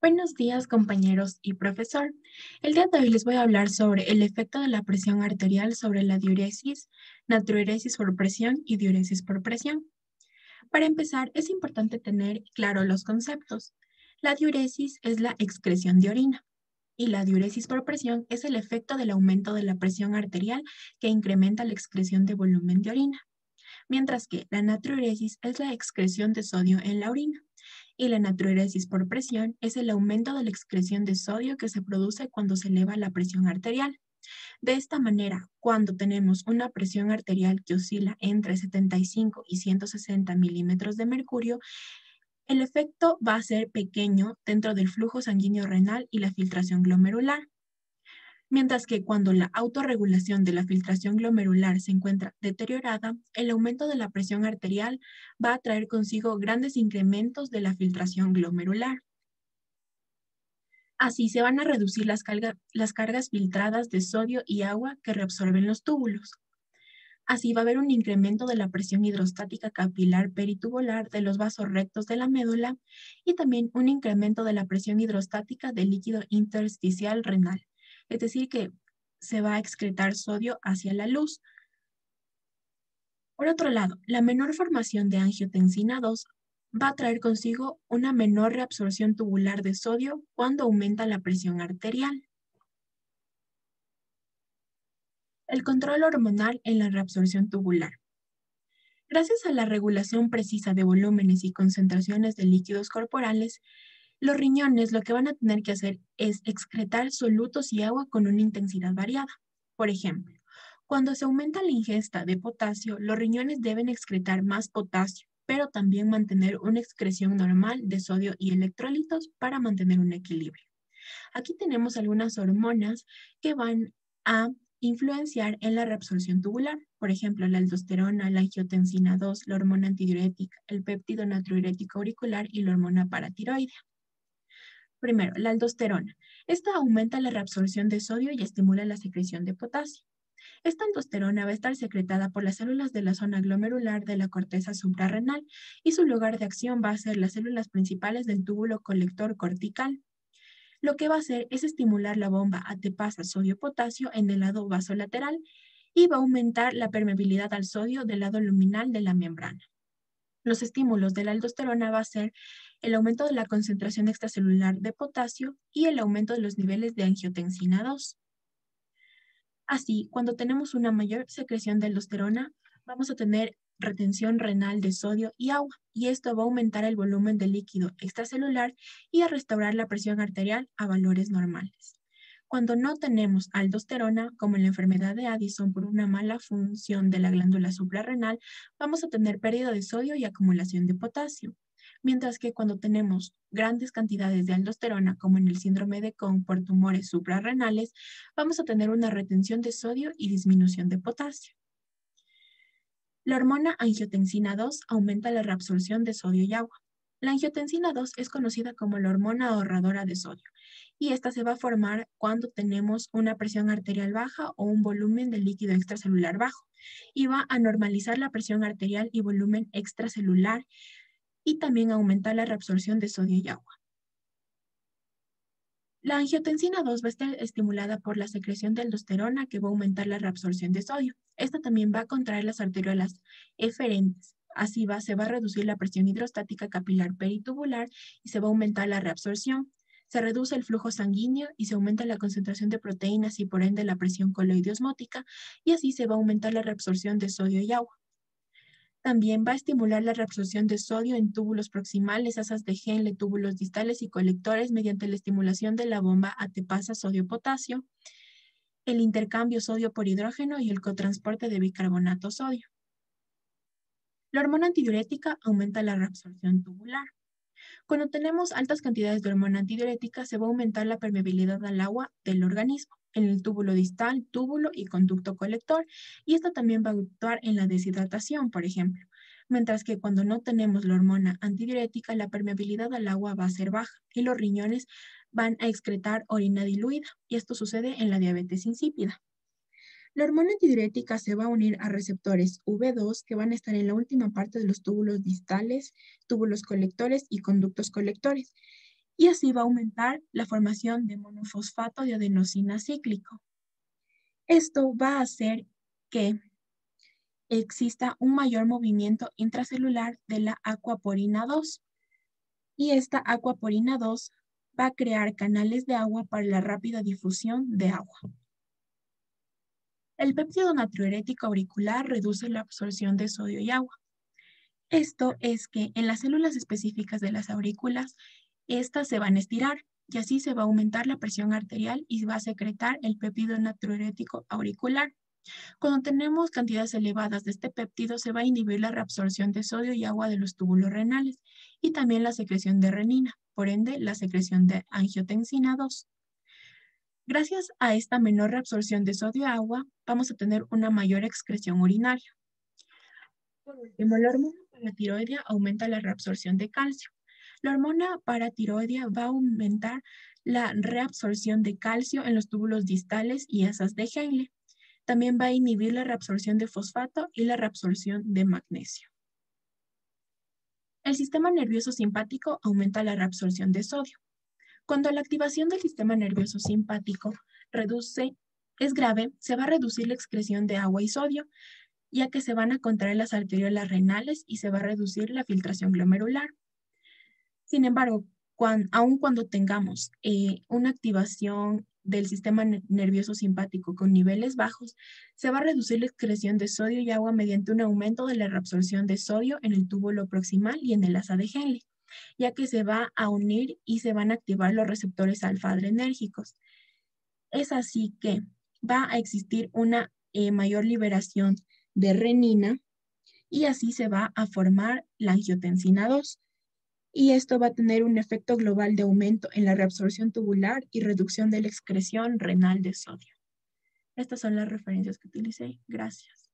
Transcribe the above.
Buenos días, compañeros y profesor. El día de hoy les voy a hablar sobre el efecto de la presión arterial sobre la diuresis, natriuresis por presión y diuresis por presión. Para empezar, es importante tener claro los conceptos. La diuresis es la excreción de orina y la diuresis por presión es el efecto del aumento de la presión arterial que incrementa la excreción de volumen de orina, mientras que la natriuresis es la excreción de sodio en la orina y la natriuresis por presión es el aumento de la excreción de sodio que se produce cuando se eleva la presión arterial. De esta manera, cuando tenemos una presión arterial que oscila entre 75 y 160 milímetros de mercurio, el efecto va a ser pequeño dentro del flujo sanguíneo renal y la filtración glomerular. Mientras que cuando la autorregulación de la filtración glomerular se encuentra deteriorada, el aumento de la presión arterial va a traer consigo grandes incrementos de la filtración glomerular. Así se van a reducir las cargas filtradas de sodio y agua que reabsorben los túbulos. Así va a haber un incremento de la presión hidrostática capilar peritubular de los vasos rectos de la médula y también un incremento de la presión hidrostática del líquido intersticial renal. Es decir, que se va a excretar sodio hacia la luz. Por otro lado, la menor formación de angiotensina 2 va a traer consigo una menor reabsorción tubular de sodio cuando aumenta la presión arterial. El control hormonal en la reabsorción tubular. Gracias a la regulación precisa de volúmenes y concentraciones de líquidos corporales, los riñones lo que van a tener que hacer es excretar solutos y agua con una intensidad variada. Por ejemplo, cuando se aumenta la ingesta de potasio, los riñones deben excretar más potasio, pero también mantener una excreción normal de sodio y electrolitos para mantener un equilibrio. Aquí tenemos algunas hormonas que van a influenciar en la reabsorción tubular. Por ejemplo, la aldosterona, la angiotensina 2, la hormona antidiurética, el péptido natriurético auricular y la hormona paratiroidea. Primero, la aldosterona. Esta aumenta la reabsorción de sodio y estimula la secreción de potasio. Esta aldosterona va a estar secretada por las células de la zona glomerular de la corteza suprarrenal y su lugar de acción va a ser las células principales del túbulo colector cortical. Lo que va a hacer es estimular la bomba ATPasa sodio-potasio en el lado vasolateral y va a aumentar la permeabilidad al sodio del lado luminal de la membrana. Los estímulos de la aldosterona va a ser el aumento de la concentración extracelular de potasio y el aumento de los niveles de angiotensina 2. Así, cuando tenemos una mayor secreción de aldosterona, vamos a tener retención renal de sodio y agua, y esto va a aumentar el volumen de líquido extracelular y a restaurar la presión arterial a valores normales. Cuando no tenemos aldosterona, como en la enfermedad de Addison por una mala función de la glándula suprarrenal, vamos a tener pérdida de sodio y acumulación de potasio. Mientras que cuando tenemos grandes cantidades de aldosterona, como en el síndrome de Cohn por tumores suprarrenales, vamos a tener una retención de sodio y disminución de potasio. La hormona angiotensina 2 aumenta la reabsorción de sodio y agua. La angiotensina 2 es conocida como la hormona ahorradora de sodio y esta se va a formar cuando tenemos una presión arterial baja o un volumen de líquido extracelular bajo y va a normalizar la presión arterial y volumen extracelular y también aumentar la reabsorción de sodio y agua. La angiotensina 2 va a estar estimulada por la secreción de aldosterona que va a aumentar la reabsorción de sodio. Esta también va a contraer las arteriolas eferentes. Así se va a reducir la presión hidrostática capilar peritubular y se va a aumentar la reabsorción. Se reduce el flujo sanguíneo y se aumenta la concentración de proteínas y por ende la presión coloidosmótica y así se va a aumentar la reabsorción de sodio y agua. También va a estimular la reabsorción de sodio en túbulos proximales, asas de Henle, túbulos distales y colectores mediante la estimulación de la bomba ATPasa sodio-potasio, el intercambio sodio por hidrógeno y el cotransporte de bicarbonato sodio. La hormona antidiurética aumenta la reabsorción tubular. Cuando tenemos altas cantidades de hormona antidiurética, se va a aumentar la permeabilidad al agua del organismo, en el túbulo distal, túbulo y conducto colector, y esto también va a actuar en la deshidratación, por ejemplo. Mientras que cuando no tenemos la hormona antidiurética, la permeabilidad al agua va a ser baja y los riñones van a excretar orina diluida, y esto sucede en la diabetes insípida. La hormona antidiurética se va a unir a receptores V2 que van a estar en la última parte de los túbulos distales, túbulos colectores y conductos colectores. y así va a aumentar la formación de monofosfato de adenosina cíclico. Esto va a hacer que exista un mayor movimiento intracelular de la acuaporina 2 y esta acuaporina 2 va a crear canales de agua para la rápida difusión de agua. El péptido natriurético auricular reduce la absorción de sodio y agua. Esto es que en las células específicas de las aurículas, estas se van a estirar y así se va a aumentar la presión arterial y va a secretar el péptido natriurético auricular. Cuando tenemos cantidades elevadas de este péptido, se va a inhibir la reabsorción de sodio y agua de los túbulos renales y también la secreción de renina, por ende, la secreción de angiotensina 2. Gracias a esta menor reabsorción de sodio y agua, vamos a tener una mayor excreción urinaria. Por último, la hormona paratiroidea aumenta la reabsorción de calcio. La hormona paratiroidea va a aumentar la reabsorción de calcio en los túbulos distales y asas de Hailey. También va a inhibir la reabsorción de fosfato y la reabsorción de magnesio. El sistema nervioso simpático aumenta la reabsorción de sodio. Cuando la activación del sistema nervioso simpático es grave, se va a reducir la excreción de agua y sodio, ya que se van a contraer las arteriolas renales y se va a reducir la filtración glomerular. Sin embargo, aun cuando tengamos una activación del sistema nervioso simpático con niveles bajos, se va a reducir la excreción de sodio y agua mediante un aumento de la reabsorción de sodio en el túbulo proximal y en el asa de Henle, ya que se va a unir y se van a activar los receptores alfa-adrenérgicos. Es así que va a existir una mayor liberación de renina y así se va a formar la angiotensina 2. Y esto va a tener un efecto global de aumento en la reabsorción tubular y reducción de la excreción renal de sodio. Estas son las referencias que utilicé. Gracias.